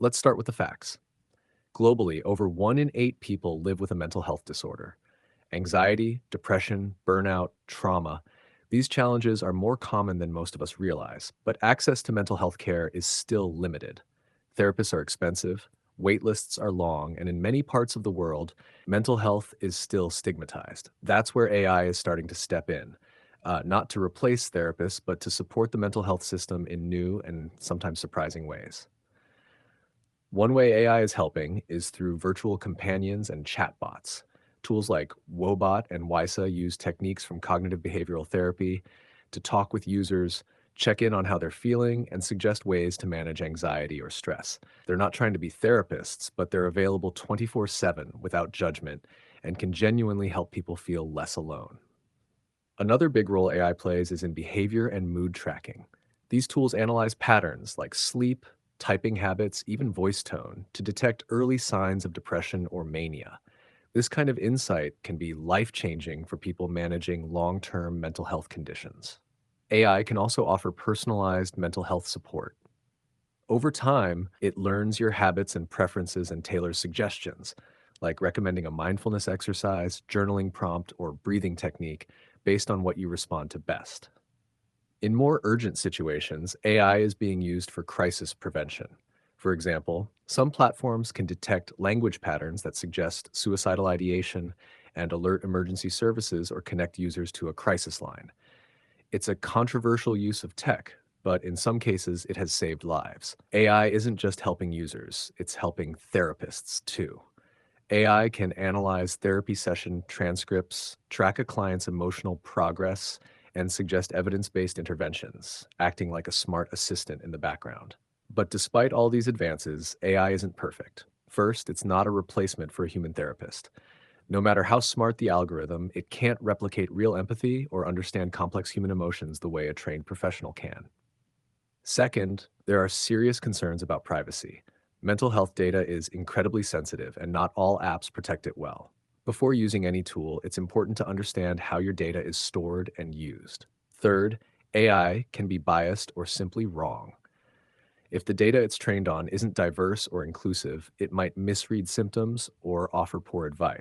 Let's start with the facts. Globally, over 1 in 8 people live with a mental health disorder. Anxiety, depression, burnout, trauma. These challenges are more common than most of us realize, but access to mental health care is still limited. Therapists are expensive, wait lists are long, and in many parts of the world, mental health is still stigmatized. That's where AI is starting to step in, not to replace therapists, but to support the mental health system in new and sometimes surprising ways. One way AI is helping is through virtual companions and chatbots. Tools like Wobot and WISA use techniques from cognitive behavioral therapy to talk with users, check in on how they're feeling, and suggest ways to manage anxiety or stress. They're not trying to be therapists, but they're available 24/7 without judgment and can genuinely help people feel less alone. Another big role AI plays is in behavior and mood tracking. These tools analyze patterns like sleep, typing habits, even voice tone to detect early signs of depression or mania. This kind of insight can be life changing for people managing long term mental health conditions. AI can also offer personalized mental health support. Over time, it learns your habits and preferences and tailors suggestions, like recommending a mindfulness exercise, journaling prompt, or breathing technique based on what you respond to best. In more urgent situations, AI is being used for crisis prevention. For example, some platforms can detect language patterns that suggest suicidal ideation and alert emergency services or connect users to a crisis line. It's a controversial use of tech, but in some cases, it has saved lives. AI isn't just helping users, it's helping therapists too. AI can analyze therapy session transcripts, track a client's emotional progress, and suggest evidence based interventions, acting like a smart assistant in the background. But despite all these advances, AI isn't perfect. First, it's not a replacement for a human therapist. No matter how smart the algorithm, it can't replicate real empathy or understand complex human emotions the way a trained professional can. Second, there are serious concerns about privacy. Mental health data is incredibly sensitive, and not all apps protect it well. Before using any tool, it's important to understand how your data is stored and used. Third, AI can be biased or simply wrong. If the data it's trained on isn't diverse or inclusive, it might misread symptoms or offer poor advice.